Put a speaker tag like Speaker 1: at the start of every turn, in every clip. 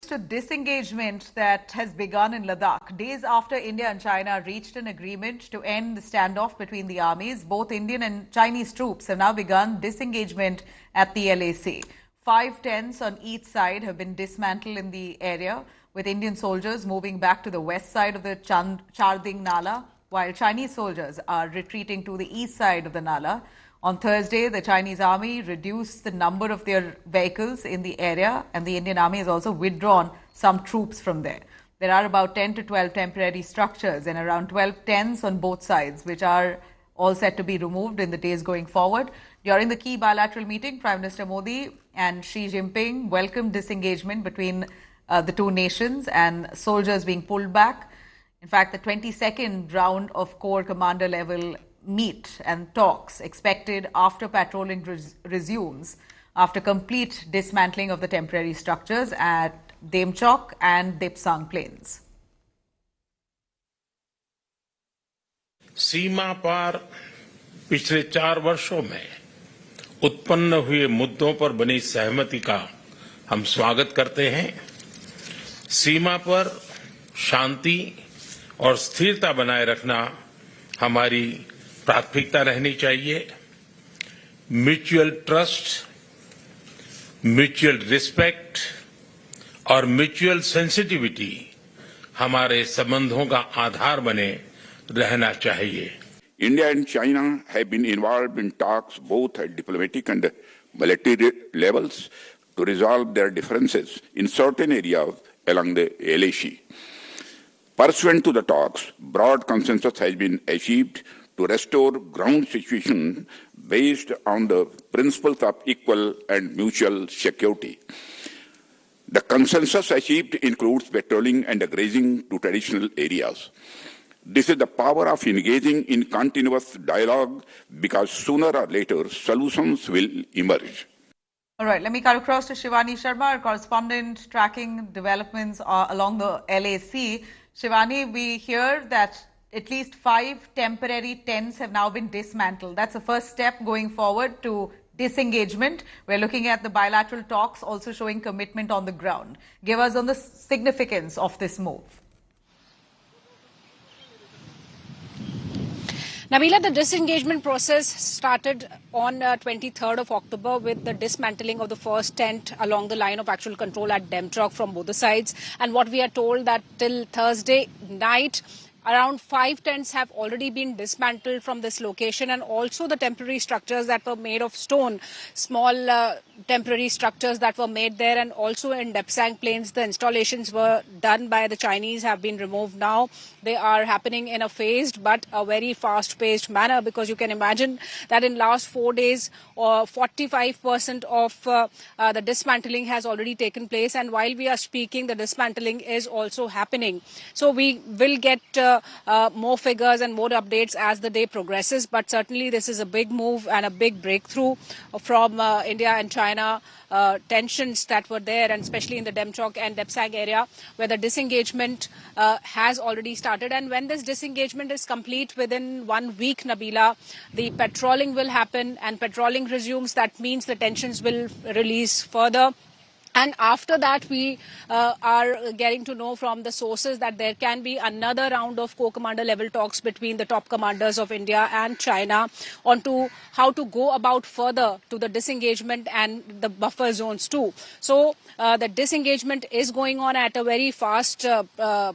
Speaker 1: to disengagement that has begun in Ladakh. Days after India and China reached an agreement to end the standoff between the armies, both Indian and Chinese troops have now begun disengagement at the LAC. 5 tents on each side have been dismantled in the area, with Indian soldiers moving back to the west side of the Charding Nala, while Chinese soldiers are retreating to the east side of the Nala. On Thursday, the Chinese army reduced the number of their vehicles in the area, and the Indian army has also withdrawn some troops from there. There are about 10 to 12 temporary structures and around 12 tents on both sides, which are all set to be removed in the days going forward. During the key bilateral meeting, Prime Minister Modi and Xi Jinping welcomed disengagement between the two nations and soldiers being pulled back. In fact, the 22nd round of Corps Commander level meet and talks expected after patrolling resumes after complete dismantling of the temporary structures at Demchok and Dipsang plains.
Speaker 2: सीमा पार पिछले 4 वर्षों में उत्पन्न हुए मुद्दों पर बनी सहमति का हम स्वागत करते हैं। सीमा पर शांति और स्थिरता बनाए रखना हमारी प्राथमिकता रहनी चाहिए। म्यूचुअल ट्रस्ट, म्यूचुअल रिस्पेक्ट और म्यूचुअल सेंसिटिविटी हमारे संबंधों का आधार बने रहना चाहिए।
Speaker 3: India and China have been involved in talks both at diplomatic and military levels to resolve their differences in certain areas along the LAC. Pursuant to the talks, broad consensus has been achieved to restore ground situation based on the principles of equal and mutual security. The consensus achieved includes patrolling and grazing to traditional areas. This is the power of engaging in continuous dialogue because sooner or later solutions will emerge.
Speaker 1: All right, let me cut across to Shivani Sharma, our correspondent tracking developments along the LAC. Shivani, we hear that at least 5 temporary tents have now been dismantled. That's the first step going forward to disengagement. We're looking at the bilateral talks also showing commitment on the ground. Give us on the significance of this move.
Speaker 4: Nabila, the disengagement process started on 23rd of October with the dismantling of the first tent along the line of actual control at Demchok from both the sides. And what we are told that till Thursday night, around 5 tents have already been dismantled from this location, and also the temporary structures that were made of stone, small temporary structures that were made there, and also in Dipsang plains, the installations were done by the Chinese have been removed now. They are happening in a phased but a very fast-paced manner, because you can imagine that in last 4 days, 45% of the dismantling has already taken place, and while we are speaking, the dismantling is also happening. So we will get more figures and more updates as the day progresses, but certainly this is a big move and a big breakthrough from India and China. Tensions that were there, and especially in the Demchok and Dipsang area, where the disengagement has already started. And when this disengagement is complete within 1 week, Nabila, the patrolling will happen, and patrolling resumes. That means the tensions will release further. And after that, we are getting to know from the sources that there can be another round of co-commander level talks between the top commanders of India and China onto how to go about further to the disengagement and the buffer zones too. So the disengagement is going on at a very fast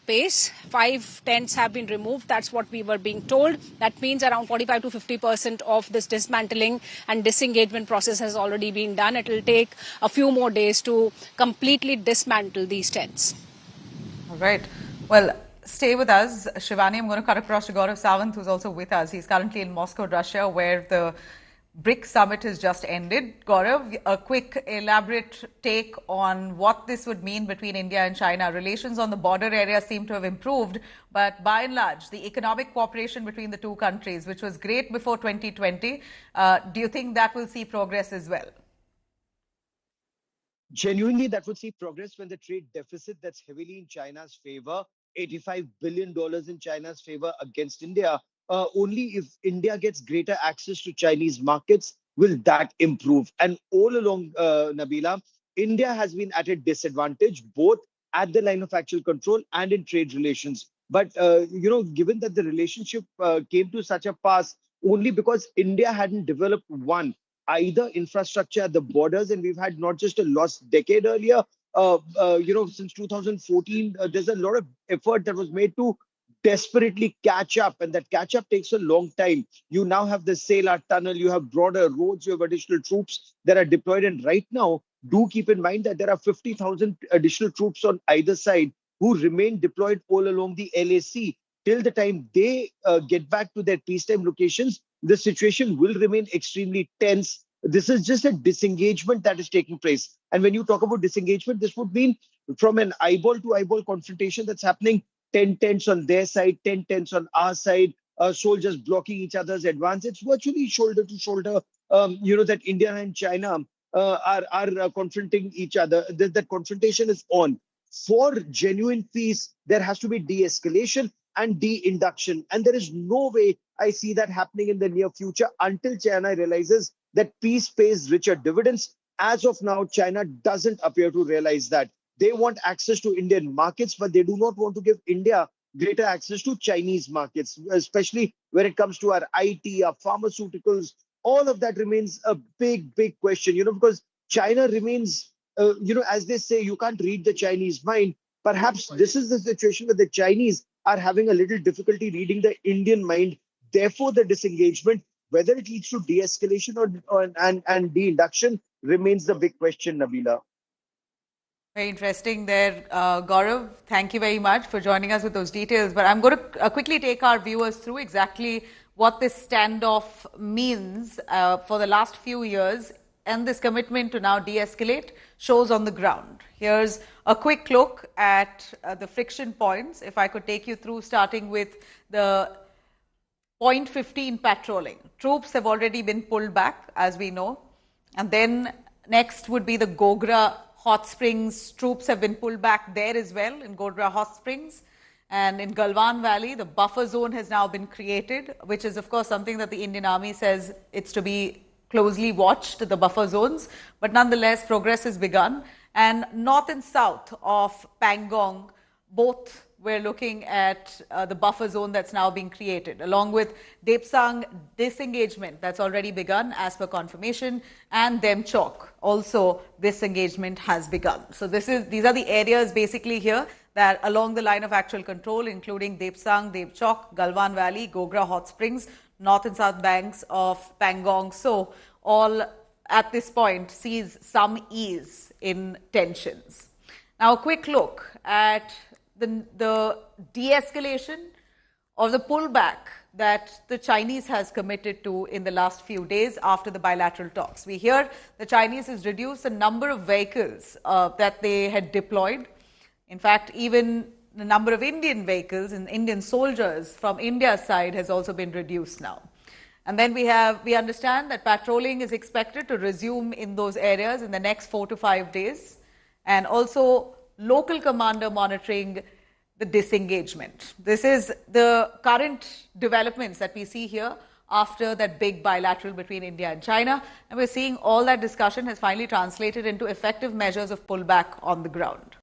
Speaker 4: pace. 5 tents have been removed. That's what we were being told. That means around 45 to 50% of this dismantling and disengagement process has already been done. It will take a few more days to completely dismantle these tents.
Speaker 1: All right. Well, stay with us, Shivani. I'm going to cut across to Gaurav Sawant, who's also with us. He's currently in Moscow, Russia, where the BRICS summit has just ended. Gaurav, a quick, elaborate take on what this would mean between India and China. Relations on the border area seem to have improved, but by and large, the economic cooperation between the two countries, which was great before 2020, do you think that will see progress as well?
Speaker 5: Genuinely, that would see progress when the trade deficit that's heavily in China's favor, $85 billion in China's favor against India. Only if India gets greater access to Chinese markets will that improve. And all along, Nabila, India has been at a disadvantage, both at the line of actual control and in trade relations. But given that the relationship came to such a pass only because India hadn't developed either infrastructure at the borders, and we've had not just a lost decade earlier. Since 2014, there's a lot of effort that was made to desperately catch up, and that catch up takes a long time. You now have the Salar tunnel, you have broader roads, you have additional troops that are deployed, and right now, do keep in mind that there are 50,000 additional troops on either side who remain deployed all along the LAC. Till the time they get back to their peacetime locations, the situation will remain extremely tense. This is just a disengagement that is taking place. And when you talk about disengagement, this would mean from an eyeball to eyeball confrontation that's happening, 10 tents on their side, 10 tents on our side, soldiers blocking each other's advance. It's virtually shoulder to shoulder, that India and China are confronting each other. That confrontation is on. For genuine peace, there has to be de-escalation and de-induction. And there is no way I see that happening in the near future until China realizes that peace pays richer dividends. As of now, China doesn't appear to realize that. They want access to Indian markets, but they do not want to give India greater access to Chinese markets, especially when it comes to our IT, our pharmaceuticals. All of that remains a big, big question, because China remains, as they say, you can't read the Chinese mind. Perhaps this is the situation where the Chinese are having a little difficulty reading the Indian mind. Therefore, the disengagement, whether it leads to de-escalation and de-induction, remains the big question, Nabila.
Speaker 1: Very interesting there, Gaurav. Thank you very much for joining us with those details. But I'm going to quickly take our viewers through exactly what this standoff means for the last few years, and this commitment to now de-escalate shows on the ground. Here's a quick look at the friction points. If I could take you through, starting with the point 15 patrolling. Troops have already been pulled back, as we know. And then next would be the Gogra Hot Springs. Troops have been pulled back there as well, in Gogra Hot Springs. And in Galwan Valley, the buffer zone has now been created, which is, of course, something that the Indian Army says it's to be closely watched, the buffer zones. But nonetheless, progress has begun. And north and south of Pangong, both we're looking at the buffer zone that's now being created, along with Depsang disengagement that's already begun as per confirmation, and Demchok also disengagement has begun. So these are the areas basically here that along the line of actual control, including Depsang, Demchok, Galwan Valley, Gogra Hot Springs, north and south banks of Pangong. So all at this point sees some ease in tensions. Now a quick look at the de-escalation or the pullback that the Chinese has committed to in the last few days after the bilateral talks. We hear the Chinese has reduced the number of vehicles that they had deployed. In fact, even the number of Indian vehicles and Indian soldiers from India's side has also been reduced now. And then we understand that patrolling is expected to resume in those areas in the next 4 to 5 days, and also local commander monitoring the disengagement. This is the current developments that we see here after that big bilateral between India and China. And we're seeing all that discussion has finally translated into effective measures of pullback on the ground.